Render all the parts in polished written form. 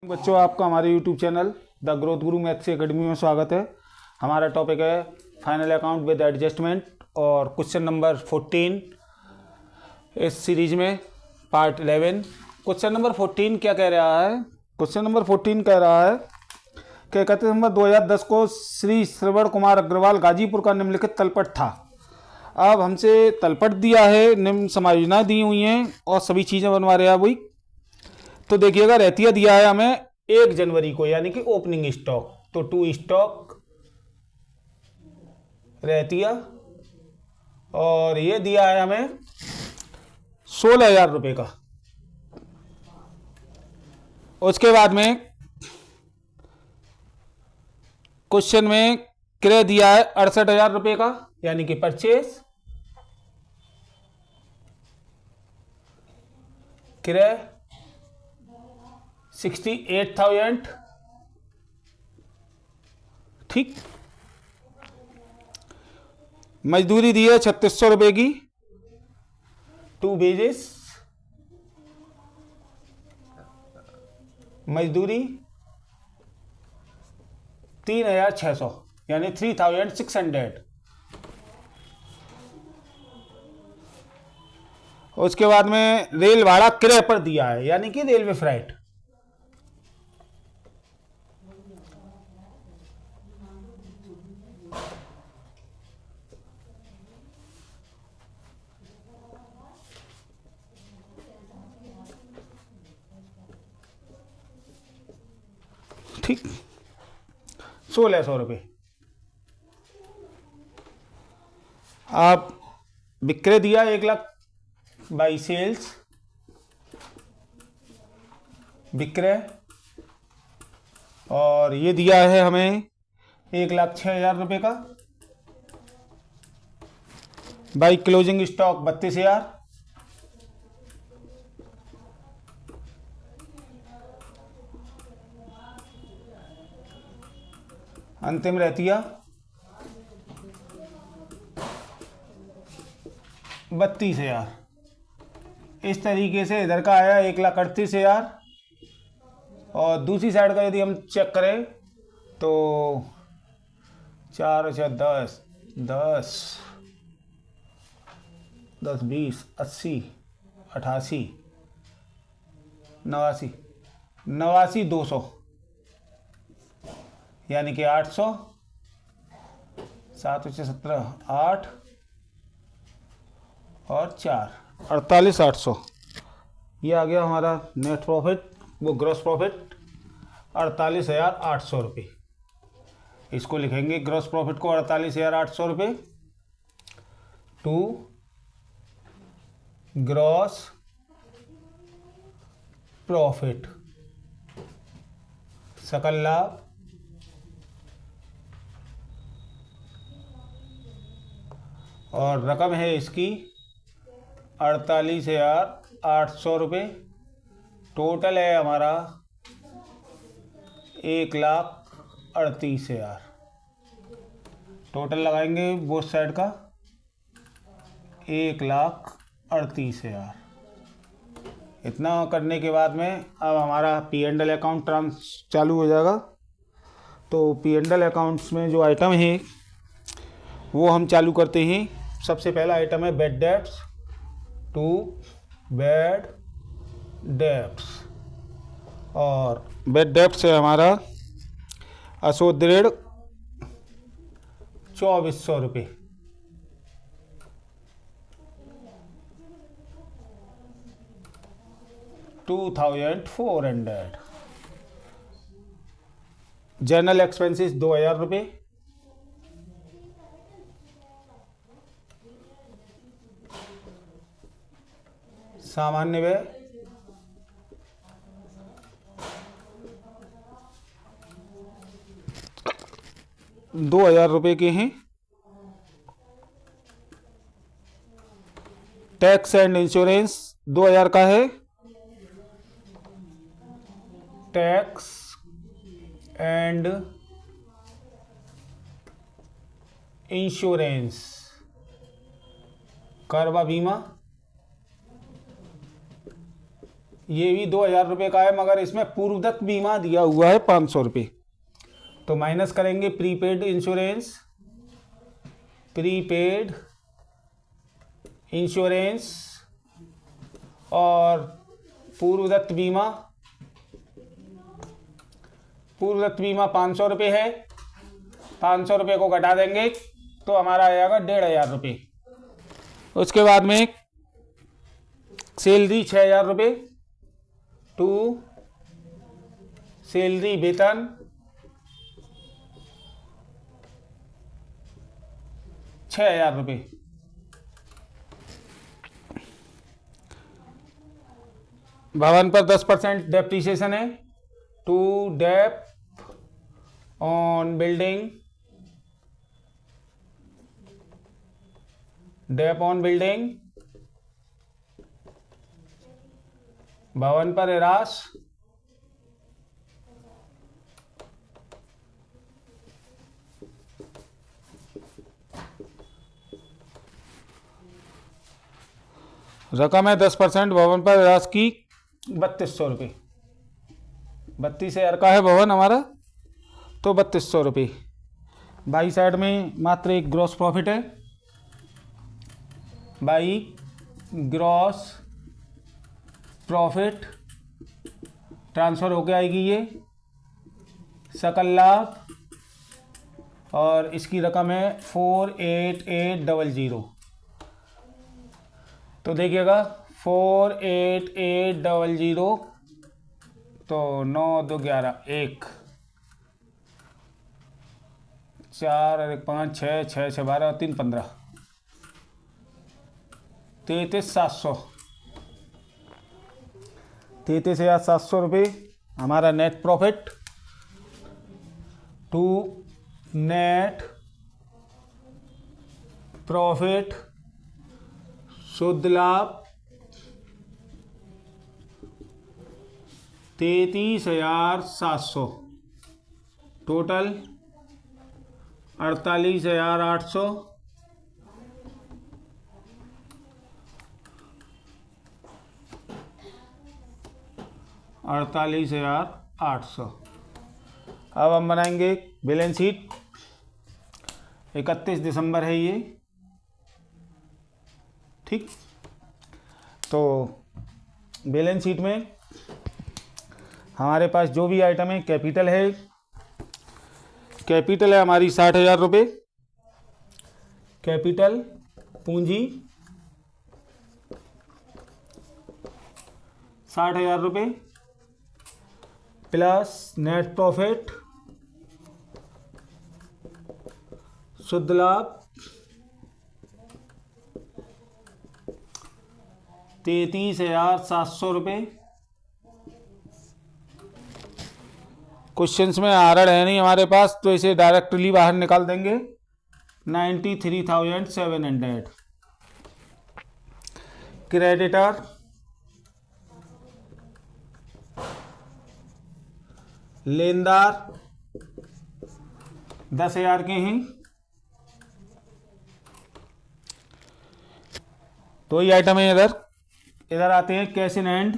बच्चों, आपका हमारे YouTube channel the growth Guru maths academy में स्वागत है। हमारा टॉपिक है फाइनल अकाउंट विद एडजस्टमेंट और क्वेश्चन नंबर 14 इस सीरीज में पार्ट 11। क्वेश्चन नंबर 14 क्या कह रहा है? क्वेश्चन नंबर 14 कह रहा है कि 31 नवंबर 2010 को श्री श्रवण कुमार अग्रवाल गाजीपुर का निम्नलिखित तलपट था। अब हमसे तलपट दिया है, निम्न समायोजनाएं दी हुई हैं और सभी चीज़ें बनवा रहे हैं वही। तो देखिएगा, रहतिया दिया है हमें 1 जनवरी को, यानी कि ओपनिंग स्टॉक, तो टू स्टॉक रहतिया, और ये दिया है हमें 16,000 रुपये का। उसके बाद में क्वेश्चन में क्रय दिया है 68,000 रुपये का, यानी कि परचेज क्रय 68,000। ठीक। मजदूरी दी है 3600 रुपये की, 2 वेजेस मजदूरी 3,600, यानी 3,600। उसके बाद में रेल भाड़ा क्रय पर दिया है, यानी कि रेलवे फ्राइट, ठीक, 1600 रुपये। आप विक्रय दिया 1 लाख बाई सेल्स विक्रय, और ये दिया है हमें 1,06,000 रुपये का बाई क्लोजिंग स्टॉक 32,000, अंतिम रहतिया 32,000। इस तरीके से इधर का आया 1,38,000, और दूसरी साइड का यदि हम चेक करें तो 4 6 10 10 10 20 80 88 89 89 200, यानी कि 800, 7 × 17 8 और 4 48,800। ये आ गया हमारा नेट प्रॉफिट, वो ग्रॉस प्रॉफिट 48,800 रुपये। इसको लिखेंगे ग्रॉस प्रॉफिट को 48,800 रुपये टू ग्रॉस प्रॉफिट, सकल लाभ और रकम है इसकी 48,800 रुपये। टोटल है हमारा 1,38,000। टोटल लगाएंगे बोथ साइड का 1,38,000। इतना करने के बाद में अब हमारा P&L अकाउंट चालू हो जाएगा। तो P&L अकाउंट्स में जो आइटम है वो हम चालू करते हैं। सबसे पहला आइटम है bad debts, to bad debts, और बैड डेब्ट्स है हमारा अशोध ऋण 2,400 रुपये। $2,400। जनरल एक्सपेंसेस 2,000 रुपये। सामान्य व्यय 2,000 रुपये के हैं। टैक्स एंड इंश्योरेंस 2,000 का है। टैक्स एंड इंश्योरेंस, कर व बीमा ये भी 2,000 रुपये का है, मगर इसमें पूर्वदत्त बीमा दिया हुआ है 500 रुपये। तो माइनस करेंगे प्रीपेड इंश्योरेंस, प्रीपेड इंश्योरेंस और पूर्वदत्त बीमा। पूर्वदत्त बीमा 500 रुपये है, 500 रुपये को घटा देंगे तो हमारा आ जाएगा 1,500 रुपये। उसके बाद में सैलरी 6,000 रुपये, टू सैलरी वेतन 6,000 रुपये। भवन पर 10% डेप्रिसिएशन है, to dep on building, dep on building, भवन पर ह्रास, रकम है 10% भवन पर ह्रास की 3,200 रुपये। 32,000 का है भवन हमारा, तो 3,200 रुपये। बाई साइड में मात्र एक ग्रॉस प्रॉफिट है, बाई ग्रॉस प्रॉफिट ट्रांसफ़र होके आएगी ये सकल लाभ, और इसकी रकम है 48800। तो देखिएगा 48800, तो 9 2 11 1 4 और 1 5 6 6 6 12 3 15 33,700, 33,700 रुपये हमारा net profit. To net profit शुद्ध लाभ 33,700, टोटल 48,800, 48,800। अब हम बनाएंगे बैलेंस शीट। 31 दिसंबर है ये, ठीक। तो बैलेंस शीट में हमारे पास जो भी आइटम है, कैपिटल है, कैपिटल है हमारी 60,000 रुपये, कैपिटल पूंजी 60,000 रुपये, प्लस नेट प्रॉफिट शुद्ध लाभ 33,700 रुपये। क्वेश्चंस में आरड़ है नहीं हमारे पास, तो इसे डायरेक्टली बाहर निकाल देंगे। 93,700। क्रेडिटर लेनदार 10,000 के हैं, तो ये आइटम है। इधर आते हैं कैश इन हैंड,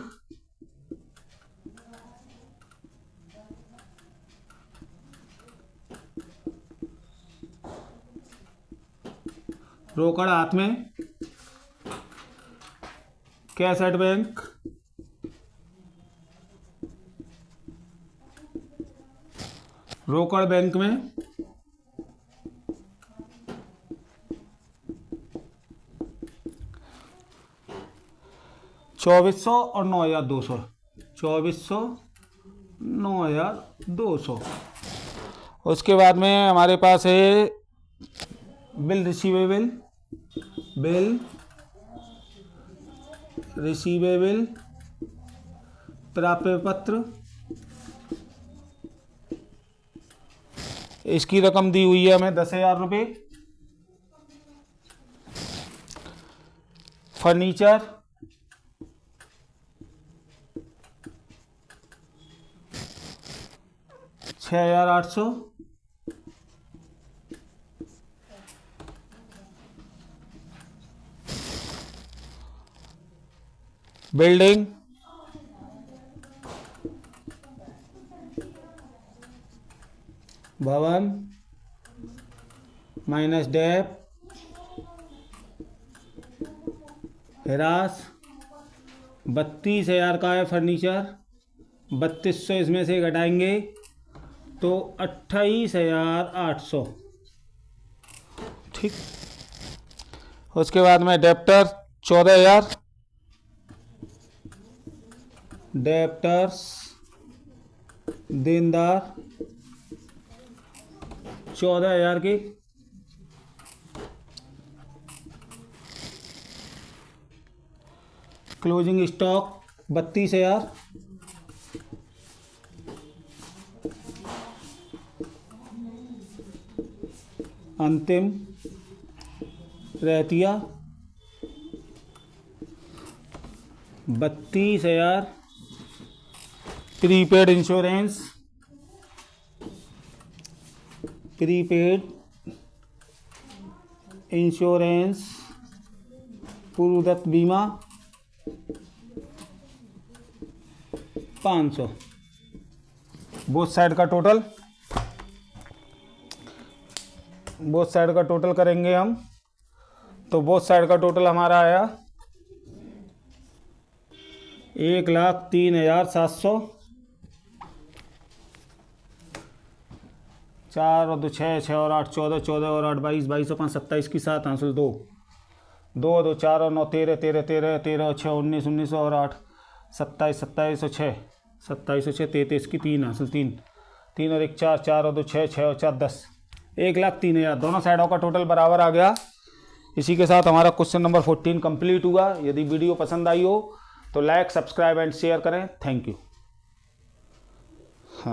रोकड़ हाथ में, कैश एट बैंक, रोकड़ बैंक में, 2,400 और 9,200, 2,400 9,200। उसके बाद में हमारे पास है बिल रिसीवेबल, बिल रिसीवेबल, प्राप्य पत्र, इसकी रकम दी हुई है हमें 10,000 रुपये। फर्नीचर 6,800, बिल्डिंग भवन माइनस डेप हिरास 32,000 का है फर्नीचर, 3200 इसमें से घटाएंगे तो 28,800। ठीक, उसके बाद में डेप्टर 14,000, डेप्टर्स देनदार 14,000 की, क्लोजिंग स्टॉक 32,000, अंतिम रहतिया 32,000, प्रीपेड इंश्योरेंस, पूर्वदत्त बीमा 500। बोथ साइड का टोटल करेंगे हम, तो बोथ साइड का टोटल हमारा आया 1,03,700। 4 और 2 6, 6 और 8 14, 14 और 8 22, 22 और 5 27 की 7 हासिल 2, 2 2 4 और 9 13, 13 13, 13 और 6 19, 19 और 8 27, 27 और 6 27 और 6 33 की 3 हासिल 3, 3 और 1 4, 4 और 2 6, 6 और 4 10, 1,03,000। दोनों साइडों का टोटल बराबर आ गया। इसी के साथ हमारा क्वेश्चन नंबर 14 कंप्लीट हुआ। यदि वीडियो पसंद आई हो तो लाइक, सब्सक्राइब एंड शेयर करें। Thank you.